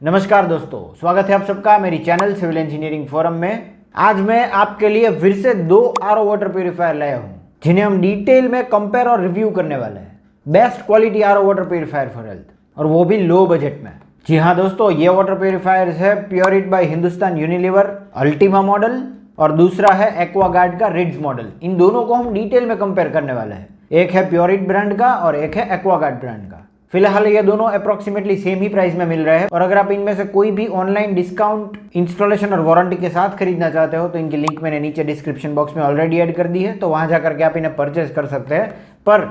नमस्कार दोस्तों, स्वागत है आप सबका मेरी चैनल सिविल इंजीनियरिंग फोरम में। आज मैं आपके लिए फिर से दो आरओ वाटर प्यूरिफायर लाया हूँ जिन्हें हम डिटेल में कंपेयर और रिव्यू करने वाले हैं। Best quality RO water purifier for health, और वो भी लो बजट में। जी हाँ दोस्तों, ये वाटर प्यूरिफायर्स है Pureit by Hindustan Unilever Ultima model और दूसरा है एक्वागार्ड का रिड्स मॉडल। इन दोनों को हम डिटेल में कंपेयर करने वाले हैं। एक है प्योरिट ब्रांड का और एक है एक्वागार्ड ब्रांड का। फिलहाल ये दोनों अप्रोक्सीमेटली सेम ही प्राइस में मिल रहे हैं, और अगर आप इनमें से कोई भी ऑनलाइन डिस्काउंट, इंस्टॉलेशन और वारंटी के साथ खरीदना चाहते हो तो इनकी लिंक मैंने नीचे डिस्क्रिप्शन बॉक्स में ऑलरेडी ऐड कर दी है, तो वहां जाकर के आप इन्हें परचेज कर सकते हैं। पर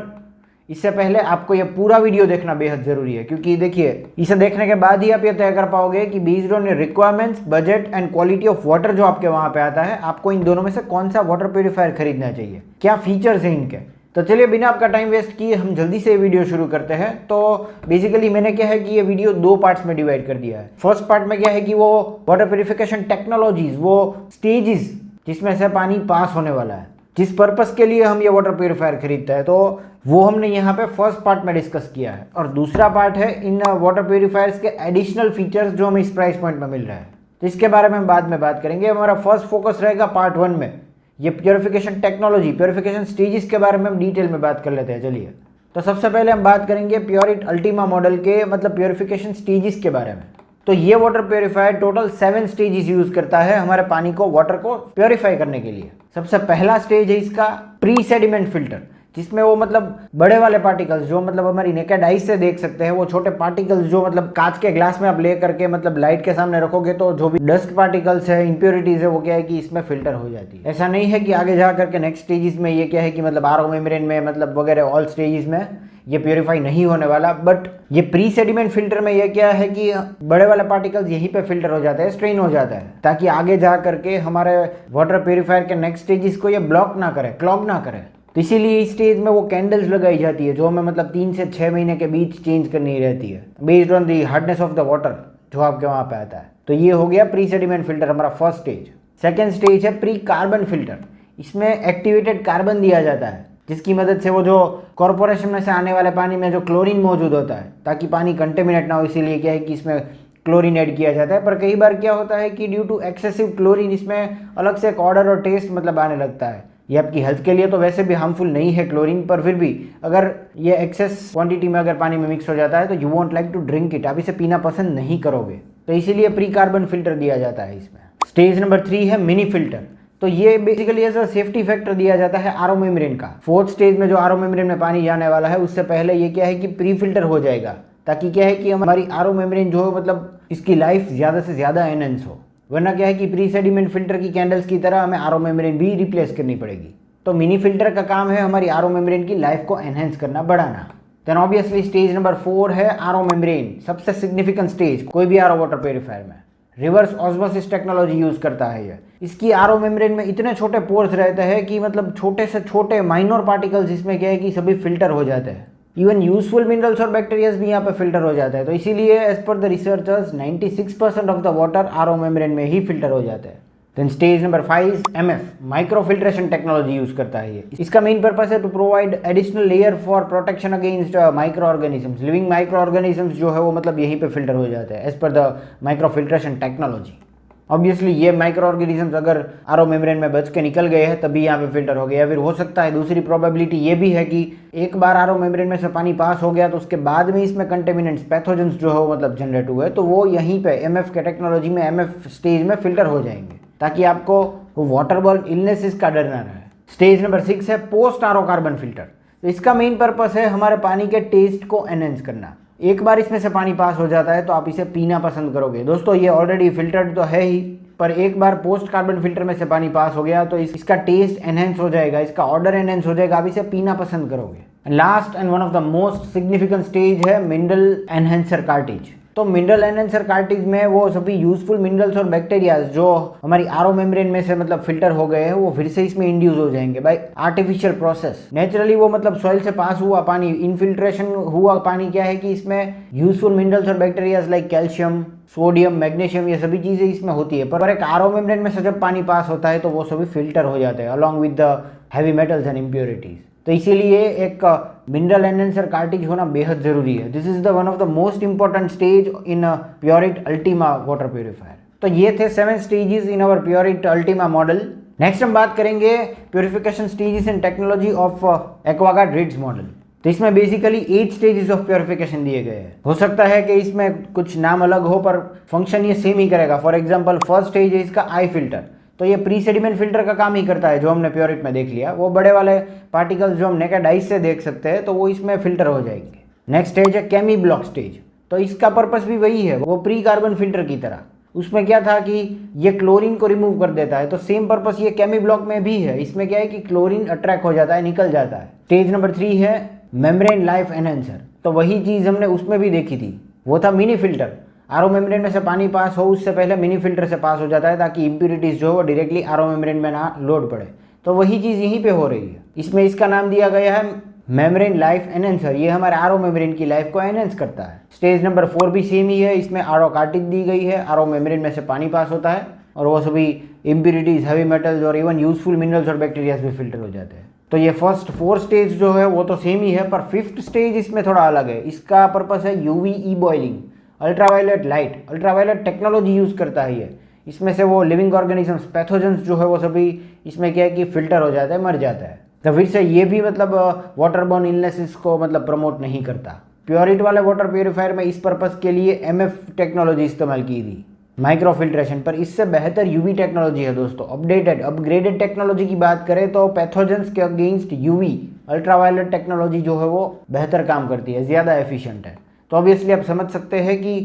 इससे पहले आपको ये पूरा वीडियो देखना बेहद जरूरी है, क्योंकि देखिए इसे देखने के बाद ही आप ये तय कर पाओगे कि based on requirements, budget and quality of water जो आपके वहां पे आता है, आपको इन दोनों में से कौन सा वाटर प्यूरिफायर खरीदना चाहिए, क्या फीचर्स हैं इनके। तो चलिए बिना आपका टाइम वेस्ट किए हम जल्दी से ये वीडियो शुरू करते हैं। तो बेसिकली मैंने क्या है कि ये वीडियो दो पार्ट्स में डिवाइड कर दिया है। फर्स्ट पार्ट में क्या है कि वो वाटर प्यूरिफिकेशन टेक्नोलॉजीज, वो स्टेजेस जिसमें से पानी पास होने वाला है, जिस पर्पस के लिए हम ये वाटर प्यूरिफायर खरीदते हैं, तो वो हमने यहाँ पे फर्स्ट पार्ट में डिस्कस किया है। और दूसरा पार्ट है इन वाटर प्यूरिफायर्स के एडिशनल फीचर्स जो हमें इस प्राइस पॉइंट में मिल रहे हैं, तो इसके बारे में बाद में बात करेंगे। हमारा फर्स्ट फोकस रहेगा पार्ट 1 में ये प्योरिफिकेशन टेक्नोलॉजी, प्योरिफिकेशन स्टेजेस के बारे में हम डिटेल में बात कर लेते हैं। चलिए, तो सबसे पहले हम बात करेंगे प्योरिट अल्टीमा मॉडल के मतलब प्योरिफिकेशन स्टेजेस के बारे में। तो ये water purifier total 7 stages use करता है हमारे पानी को, वाटर को प्योरीफाई करने के लिए। सबसे पहला स्टेज है इसका प्री सेडिमेंट फिल्टर, जिसमें वो मतलब बड़े वाले पार्टिकल्स जो मतलब हमारी नेकेड आई से देख सकते हैं, वो छोटे पार्टिकल्स जो मतलब कांच के ग्लास में आप ले करके मतलब लाइट के सामने रखोगे तो जो भी डस्ट पार्टिकल्स है, इंप्योरिटीज है, वो क्या है कि इसमें फिल्टर हो जाती है। ऐसा नहीं है कि आगे जा करके नेक्स्ट स्टेजेस में ये क्या है कि मतलब आरओ मेम्ब्रेन में मतलब वगैरह ऑल स्टेजेस में ये प्योरीफाई नहीं होने वाला। बट ये प्री सेडिमेंट फिल्टर में ये क्या है कि बड़े वाले पार्टिकल्स यहीं पे फिल्टर हो जाते हैं, स्ट्रेन हो जाता है, ताकि आगे जा करके हमारे वाटर प्योरीफायर के नेक्स्ट स्टेजेस को ये ब्लॉक ना करे, क्लॉग ना करे। तो इसीलिए इस स्टेज में वो कैंडल्स लगाई जाती है जो हमें मतलब 3 से 6 महीने के बीच चेंज करनी रहती है, based on the hardness of the water जो आपके वहाँ पे आता है। तो ये हो गया प्री सेडिमेंट फिल्टर, हमारा फर्स्ट स्टेज। सेकेंड स्टेज है प्री कार्बन फिल्टर। इसमें एक्टिवेटेड कार्बन दिया जाता है, जिसकी मदद से वो जो कॉर्पोरेशन में से आने वाले पानी में जो क्लोरीन मौजूद होता है, ताकि पानी कंटेमिनेट ना हो, इसीलिए क्या है कि इसमें क्लोरीन ऐड किया जाता है। पर कई बार क्या होता है कि ड्यू टू एक्सेसिव क्लोरीन इसमें अलग से एक ऑर्डर और टेस्ट मतलब आने लगता है। ये आपकी हेल्थ के लिए तो वैसे भी हार्मफुल नहीं है क्लोरीन, पर फिर भी अगर ये एक्सेस क्वांटिटी में अगर पानी में मिक्स हो जाता है तो you want like to drink it, आप इसे पीना पसंद नहीं करोगे। तो इसीलिए प्री कार्बन फिल्टर दिया जाता है इसमें। स्टेज नंबर 3 है मिनी फिल्टर। तो ये basically as a safety factor दिया जाता है आरओ मेम्ब्रेन का। फोर्थ स्टेज में जो आरओ मेम्ब्रेन में पानी जाने वाला है, उससे पहले ये क्या है कि प्री फिल्टर हो जाएगा, ताकि क्या है कि हमारी आरओ मेम्ब्रेन जो मतलब इसकी लाइफ ज़्यादा से ज़्यादा एनहेंस हो। वरना क्या है कि प्री सेडिमेंट फिल्टर की कैंडल्स की तरह हमें आरओ मेम्ब्रेन भी रिप्लेस करनी पड़ेगी। तो मिनी फिल्टर का काम है हमारी आरओ मेम्ब्रेन की लाइफ को एनहेंस करना, बढ़ाना। देन ऑब्वियसली स्टेज नंबर 4 है आरओ मेम्ब्रेन, सबसे सिग्निफिकेंट स्टेज कोई भी आरओ वाटर प्यूरिफायर में। रिवर्स ऑस्मोसिस टेक्नोलॉजी यूज करता है ये। इसकी आरओ मेम्ब्रेन में इतने छोटे पोर्स रहते हैं कि मतलब छोटे से छोटे माइनर पार्टिकल्स इसमें क्या है कि सभी फिल्टर हो जाते हैं। इवन यूजफुल मिनरल्स और बैक्टीरियाज भी यहाँ पे फिल्टर हो जाते हैं। तो इसीलिए as per the researchers 96% of the water RO membrane में ही फिल्टर हो जाते हैं। Then stage number 5 MF micro filtration technology use करता है ये। इसका मेन पर्पस है to provide additional layer for protection against micro organisms. Living micro organisms जो है वो मतलब यहीं पे फिल्टर हो जाते हैं as per the micro filtration technology. Obviously ये माइक्रो ऑर्गेनिजम्स अगर आरओ मेम्ब्रेन में बच के निकल गए हैं तभी यहाँ पे फिल्टर हो गया। फिर हो सकता है दूसरी प्रोबेबिलिटी ये भी है कि एक बार आरओ मेम्ब्रेन में से पानी पास हो गया तो उसके बाद में इसमें कंटेमिनेंट्स, पैथोजेंस जो है वो मतलब जनरेट हुए, तो वो यहीं पे MF के टेक्नोलॉजी में MF स्टेज में फिल्टर हो जाएंगे, ताकि आपको वाटरबॉर्न इलनेसेस का डर ना रहे। स्टेज नंबर 6 है पोस्ट आरओ कार्बन फिल्टर। तो इसका मेन पर्पस है हमारे पानी के टेस्ट को एनहेंस करना। एक बार इसमें से पानी पास हो जाता है तो आप इसे पीना पसंद करोगे। दोस्तों ये ऑलरेडी फिल्टर्ड तो है ही, पर एक बार पोस्ट कार्बन फिल्टर में से पानी पास हो गया तो इसका टेस्ट एनहेंस हो जाएगा, इसका ऑर्डर एनहेंस हो जाएगा, आप इसे पीना पसंद करोगे। Last and one of the most significant stage है मिनरल एनहेंसर कार्टिज। तो मिनरल एनहेंसर कार्टिज में वो सभी यूजफुल मिनरल्स और बैक्टीरियाज जो हमारी आरओ मेम्ब्रेन में से मतलब फिल्टर हो गए हैं, वो फिर से इसमें इंड्यूस हो जाएंगे बाय आर्टिफिशियल प्रोसेस। नेचुरली वो मतलब सॉइल से पास हुआ पानी, इनफिल्ट्रेशन हुआ पानी क्या है कि इसमें यूजफुल मिनरल्स और bacterias like calcium, sodium, magnesium, ये सभी चीजें इसमें होती है। पर एक आरओ मेम्ब्रेन में से जब पानी पास होता है तो वो सभी फिल्टर हो जाते हैं along with the heavy metals and impurities. तो इसीलिए एक मिनरल एनहेंसर कार्ट्रिज होना बेहद ज़रूरी है। This is the one of the most important stage in Pureit Ultima water purifier. तो ये थे 7 stages in our Pureit Ultima model. Next हम बात करेंगे purification stages in technology of Aquaguard Ritz model. तो इसमें बेसिकली 8 स्टेजेस ऑफ प्योरिफिकेशन दिए गए हैं। हो सकता है कि इसमें कुछ नाम अलग हो पर फंक्शन ये सेम ही करेगा। फॉर एग्जांपल फर्स्ट स्टेज है इसका आई फिल्टर, तो ये प्री सेडिमेंट फिल्टर का काम ही करता है जो हमने प्योरिट में देख लिया। वो बड़े वाले पार्टिकल्स जो हम नेकेड आइज से देख सकते हैं तो वो इसमें फिल्टर हो जाएंगे। नेक्स्ट स्टेज है केमी ब्लॉक स्टेज, तो इसका पर्पस भी वही है, वो प्री कार्बन फिल्टर की तरह। उसमें क्या था कि ये क्लोरीन को रिमूव कर देता है, तो सेम पर्पस ये केमी ब्लॉक में भी है। इसमें क्या है कि क्लोरीन अट्रैक्ट हो जाता है, निकल जाता है। स्टेज नंबर 3 है मेम्ब्रेन लाइफ एनहेंसर, तो वही चीज़ हमने उसमें भी देखी थी, वो था मिनी फिल्टर। आरओ मेम्ब्रेन में से पानी पास हो उससे पहले मिनी फिल्टर से पास हो जाता है ताकि इम्प्यूरिटीज जो है वो डायरेक्टली आरओ मेम्ब्रेन में ना लोड पड़े। तो वही चीज़ यहीं पे हो रही है। इसमें इसका नाम दिया गया है मेम्ब्रेन लाइफ एनहेंसर। ये हमारे आरओ मेम्ब्रेन की लाइफ को एनहेंस करता है। स्टेज नंबर 4 भी सेम ही है। इसमें आरओ कार्ट्रिज दी गई है, आरओ मेम्ब्रेन में से पानी पास होता है और वो सभी इम्प्यूरिटीज, हैवी मेटल्स और इवन यूजफुल मिनरल्स और बैक्टीरियाज भी फिल्टर हो जाते हैं। तो ये फर्स्ट 4 स्टेज जो है वो तो सेम ही है, पर 5th स्टेज इसमें थोड़ा अलग है। इसका पर्पस है UV E boiling, ultraviolet light, ultraviolet technology use करता है ये। इसमें से वो लिविंग ऑर्गेनिजम्स, पैथोजेंस जो है वो सभी इसमें क्या है कि फिल्टर हो जाता है, मर जाता है। तो फिर से ये भी मतलब वाटरबॉर्न इलनेसेस को मतलब प्रमोट नहीं करता। प्योरिट वाले वाटर प्योरीफायर में इस पर्पस के लिए एमएफ टेक्नोलॉजी इस्तेमाल की थी, माइक्रो फिल्ट्रेशन, पर इससे बेहतर यूवी टेक्नोलॉजी है दोस्तों। अपग्रेडेड टेक्नोलॉजी की बात करें तो पैथोजेंस के अगेंस्ट यूवी अल्ट्रावायलेट टेक्नोलॉजी जो है वो बेहतर काम करती है, ज़्यादा एफिशिएंट है। तो ऑब्वियसली आप समझ सकते हैं कि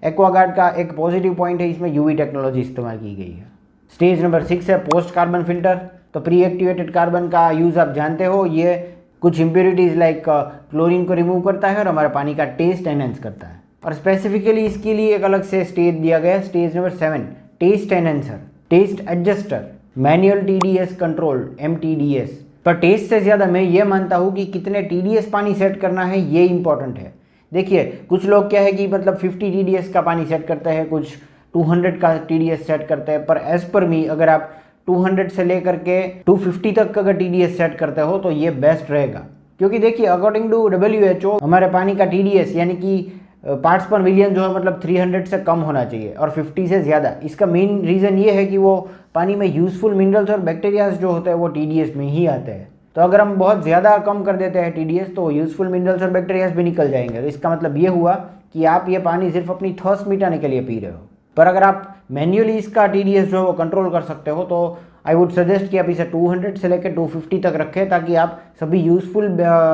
एक्वागार्ड का एक पॉजिटिव पॉइंट है, इसमें यूवी टेक्नोलॉजी इस्तेमाल की गई है। स्टेज नंबर 6 है पोस्ट कार्बन फिल्टर। तो प्री एक्टिवेटेड कार्बन का यूज़ आप जानते हो, ये कुछ इम्प्योरिटीज़ लाइक क्लोरीन को रिमूव करता है और हमारे पानी का टेस्ट एनहेंस करता है। और स्पेसिफिकली इसके लिए एक अलग से स्टेज दिया गया है, stage number 7 taste enhancer, taste adjuster, manual TDS control MTDS। पर टेस्ट से ज़्यादा मैं ये मानता हूँ कि कितने TDS पानी सेट करना है ये इंपॉर्टेंट है। देखिए कुछ लोग क्या है कि मतलब 50 TDS का पानी सेट करते हैं, कुछ 200 का TDS सेट करते हैं, पर एज पर मी अगर आप 200 से लेकर के 250 तक अगर TDS सेट करते हो तो ये बेस्ट रहेगा। क्योंकि देखिए अकॉर्डिंग टू WHO हमारे पानी का TDS यानी कि पार्ट्स पर मिलियन जो है मतलब 300 से कम होना चाहिए और 50 से ज़्यादा। इसका मेन रीज़न ये है कि वो पानी में यूजफुल मिनरल्स और बैक्टीरियाज जो होते हैं वो TDS में ही आते हैं। तो अगर हम बहुत ज़्यादा कम कर देते हैं TDS तो यूजफुल मिनरल्स और बैक्टीरियाज भी निकल जाएंगे। तो इसका मतलब ये हुआ कि आप ये पानी सिर्फ अपनी थर्स्ट मिटाने के लिए पी रहे हो। पर अगर आप मैन्युअली इसका TDS जो है वो कंट्रोल कर सकते हो तो आई वुड सजेस्ट कि आप इसे 200 से लेकर 250 तक रखें ताकि आप सभी यूजफुल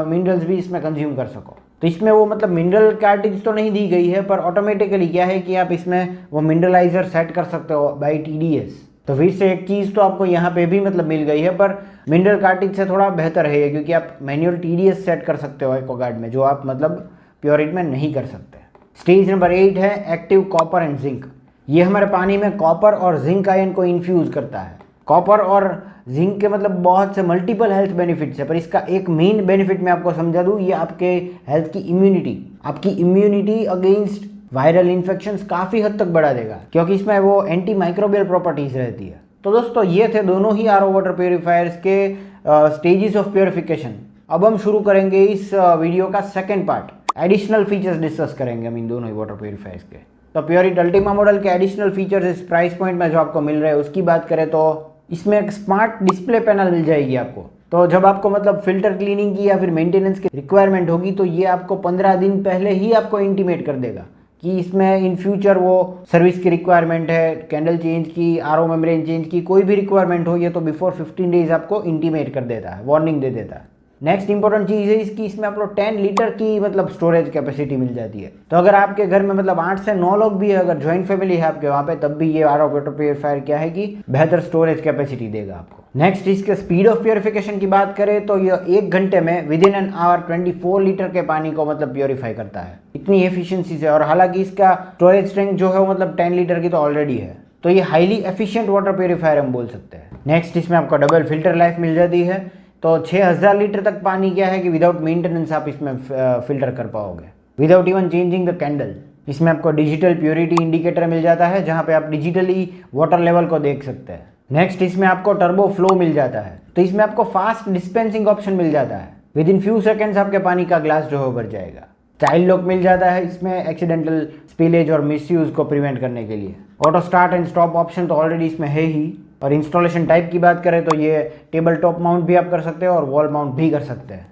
मिनरल्स भी इसमें कंज्यूम कर सको। तो इसमें वो मतलब मिनरल कार्ट्रिज तो नहीं दी गई है, पर ऑटोमेटिकली क्या है कि आप इसमें वो मिनरलाइजर सेट कर सकते हो बाई TDS। तो फिर से एक चीज़ तो आपको यहाँ पे भी मतलब मिल गई है, पर मिनरल कार्ट्रिज से थोड़ा बेहतर है ये, क्योंकि आप मैनुअल TDS सेट कर सकते हो एक्वागार्ड में, जो आप मतलब प्योरिट में नहीं कर सकते। स्टेज नंबर 8 है एक्टिव कॉपर एंड जिंक। ये हमारे पानी में कॉपर और जिंक आयन को इन्फ्यूज़ करता है। कॉपर और जिंक के मतलब बहुत से मल्टीपल हेल्थ बेनिफिट्स है, पर इसका एक मेन बेनिफिट मैं आपको समझा दूँ, ये आपके हेल्थ की इम्यूनिटी, आपकी इम्यूनिटी अगेंस्ट वायरल इन्फेक्शंस काफ़ी हद तक बढ़ा देगा, क्योंकि इसमें वो एंटी माइक्रोबियल प्रॉपर्टीज़ रहती है। तो दोस्तों ये थे दोनों ही आरओ वाटर प्योरीफायर्स के स्टेजेस ऑफ प्योरिफिकेशन। अब हम शुरू करेंगे इस वीडियो का second part, additional features discuss करेंगे हम इन दोनों ही वाटर प्योरीफायर्स के। तो प्योरिट अल्टीमा मॉडल के एडिशनल फीचर्स इस प्राइस पॉइंट में जो आपको मिल रहे हैं उसकी बात करें तो इसमें एक स्मार्ट डिस्प्ले पैनल मिल जाएगी आपको। तो जब आपको मतलब फिल्टर क्लीनिंग की या फिर मेंटेनेंस की रिक्वायरमेंट होगी तो ये आपको 15 दिन पहले ही आपको इंटीमेट कर देगा कि इसमें इन फ्यूचर वो सर्विस की रिक्वायरमेंट है, कैंडल चेंज की, आरओ मेम्ब्रेन चेंज की, कोई भी रिक्वायरमेंट हो ये तो बिफोर 15 डेज आपको इंटीमेट कर देता है, वार्निंग दे देता है। नेक्स्ट इंपॉर्टेंट चीज़ है इसकी, इसमें आपको 10 लीटर की मतलब स्टोरेज कैपेसिटी मिल जाती है। तो अगर आपके घर में मतलब 8 से 9 लोग भी है, अगर ज्वाइंट फैमिली है आपके वहाँ पे, तब भी ये आरओ वाटर प्योरीफायर क्या है कि बेहतर स्टोरेज कैपेसिटी देगा आपको। नेक्स्ट इसके स्पीड ऑफ प्योरीफिकेशन की बात करें तो ये 1 घंटे में with in an hour 24 litre के पानी को मतलब प्योरीफाई करता है, इतनी एफिशिएंसी से। और हालांकि इसका स्टोरेज टैंक जो है वो मतलब 10 लीटर की तो ऑलरेडी है, तो ये हाईली एफिशिएंट वाटर प्योरीफायर हम बोल सकते हैं। नेक्स्ट इसमें आपको डबल फिल्टर लाइफ मिल जाती है, तो 6000 लीटर तक पानी क्या है कि विदाउट मेंटेनेंस आप इसमें फिल्टर कर पाओगे, without even changing the candle. इसमें आपको डिजिटल प्योरिटी इंडिकेटर मिल जाता है जहाँ पे आप डिजिटली वाटर लेवल को देख सकते हैं। नेक्स्ट इसमें आपको टर्बो फ्लो मिल जाता है, तो इसमें आपको फास्ट डिस्पेंसिंग ऑप्शन मिल जाता है। विद इन फ्यू सेकेंड्स आपके पानी का ग्लास जो है भर जाएगा। चाइल्ड लॉक मिल जाता है इसमें एक्सीडेंटल स्पिलेज और मिसयूज को प्रिवेंट करने के लिए। Auto start and stop option तो ऑलरेडी इसमें है ही। और इंस्टॉलेशन टाइप की बात करें तो ये टेबल टॉप माउंट भी आप कर सकते हो और वॉल माउंट भी कर सकते हैं।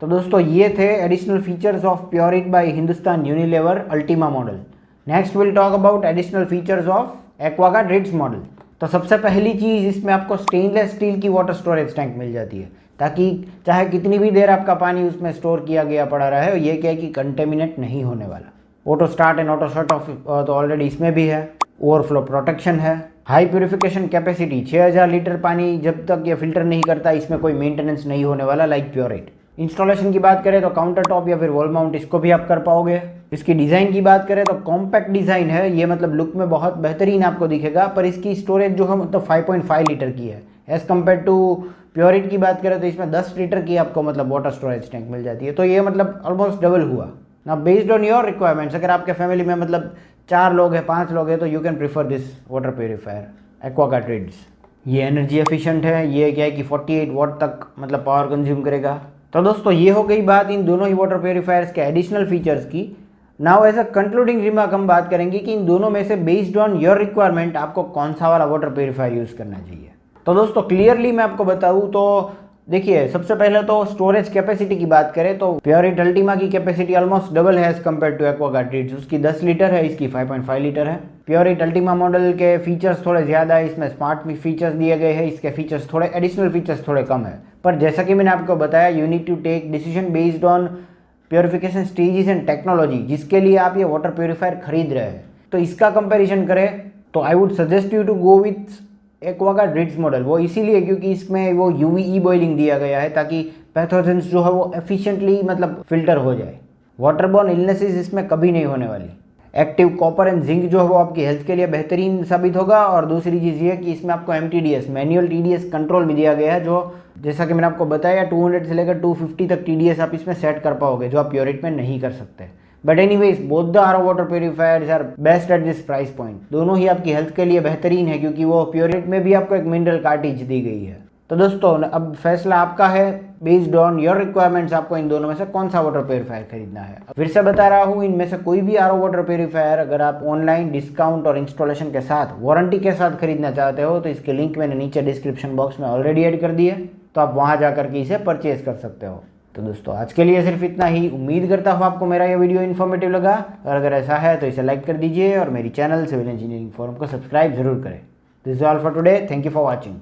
तो दोस्तों ये थे additional features of Pureit by Hindustan Unilever Ultima model. Next will talk about additional features of Aquaguard Ritz model. तो सबसे पहली चीज़, इसमें आपको स्टेनलेस स्टील की वाटर स्टोरेज टैंक मिल जाती है, ताकि चाहे कितनी भी देर आपका पानी उसमें स्टोर किया गया पड़ा रहे, ये क्या है कि कंटेमिनेट नहीं होने वाला। Auto start and auto shut off तो ऑलरेडी इसमें भी है। ओवरफ्लो प्रोटेक्शन है। हाई प्यूरिफिकेशन कैपेसिटी, 6000 लीटर पानी जब तक ये फिल्टर नहीं करता इसमें कोई मेंटेनेंस नहीं होने वाला लाइक प्योरिट। इंस्टॉलेशन की बात करें तो काउंटर टॉप या फिर वॉल माउंट इसको भी आप कर पाओगे। इसकी डिज़ाइन की बात करें तो कॉम्पैक्ट डिज़ाइन है, ये मतलब लुक में बहुत बेहतरीन आपको दिखेगा, पर इसकी स्टोरेज जो है मतलब 5.5 लीटर की है। एज़ कम्पेयर टू प्योरिट की बात करें तो इसमें 10 लीटर की आपको मतलब वाटर स्टोरेज टैंक मिल जाती है, तो ये मतलब ऑलमोस्ट डबल हुआ ना। बेस्ड ऑन योर रिक्वायरमेंट्स, अगर आपके फैमिली में मतलब 4 लोग हैं, 5 लोग हैं, तो you can prefer this water purifier Aquaguard Ritz. ये एनर्जी एफिशिएंट है, ये क्या है कि 48 वाट तक मतलब पावर कंज्यूम करेगा। तो दोस्तों ये हो गई बात इन दोनों ही वाटर प्योरीफायर्स के एडिशनल फीचर्स की। Now as a concluding remark हम बात करेंगे कि इन दोनों में से बेस्ड ऑन योर रिक्वायरमेंट आपको कौन सा वाला वाटर प्योरीफायर यूज़ करना चाहिए। तो दोस्तों क्लियरली मैं आपको बताऊँ तो देखिए, सबसे पहले तो स्टोरेज कैपेसिटी की बात करें तो प्योरिट अल्टीमा की कैपेसिटी ऑलमोस्ट डबल है as compare to Aquaguard Ritz. उसकी 10 लीटर है, इसकी 5.5 लीटर है। प्योरिट अल्टीमा मॉडल के फीचर्स थोड़े ज़्यादा है, इसमें स्मार्ट फीचर्स दिए गए हैं, इसके फीचर्स थोड़े एडिशनल फीचर्स थोड़े कम है। पर जैसा कि मैंने आपको बताया, you need to take decision based on purification stages and technology जिसके लिए आप ये वाटर प्योरीफायर खरीद रहे हैं। तो इसका कंपैरिजन करें तो I would suggest you to go with Aquaguard Ritz model. वो इसीलिए क्योंकि इसमें वो यूवी बॉइलिंग दिया गया है ताकि पैथोजेंस जो है वो एफिशिएंटली मतलब फिल्टर हो जाए। वाटरबॉर्न इलनेसेस इसमें कभी नहीं होने वाली। एक्टिव कॉपर एंड जिंक जो है वो आपकी हेल्थ के लिए बेहतरीन साबित होगा। और दूसरी चीज़ ये कि इसमें आपको MTDS मैनुअल TDS कंट्रोल भी दिया गया है, जो जैसा कि मैंने आपको बताया 200 से लेकर 250 तक TDS आप इसमें सेट कर पाओगे, जो आप प्योरिट में नहीं कर सकते। But anyways both the are water purifiers are best at this price point. दोनों ही आपकी हेल्थ के लिए बेहतरीन है क्योंकि वो प्योरिट में भी आपको एक मिनरल कार्टिज दी गई है। तो दोस्तों अब फैसला आपका है, बेस्ड ऑन योर रिक्वायरमेंट्स आपको इन दोनों में से कौन सा वाटर प्योरीफायर खरीदना है। फिर से बता रहा हूँ, इनमें से कोई भी RO वाटर प्योरीफायर अगर आप ऑनलाइन डिस्काउंट और इंस्टॉलेशन के साथ वारंटी के साथ खरीदना चाहते हो तो इसके लिंक मैंने नीचे डिस्क्रिप्शन बॉक्स में ऑलरेडी ऐड कर दिए, तो आप वहाँ जाकर के इसे परचेज कर सकते हो। तो दोस्तों आज के लिए सिर्फ इतना ही। उम्मीद करता हूँ आपको मेरा ये वीडियो इन्फॉर्मेटिव लगा, और अगर ऐसा है तो इसे लाइक कर दीजिए और मेरी चैनल सिविल इंजीनियरिंग फोरम को सब्सक्राइब जरूर करें। This is all for today, thank you for watching.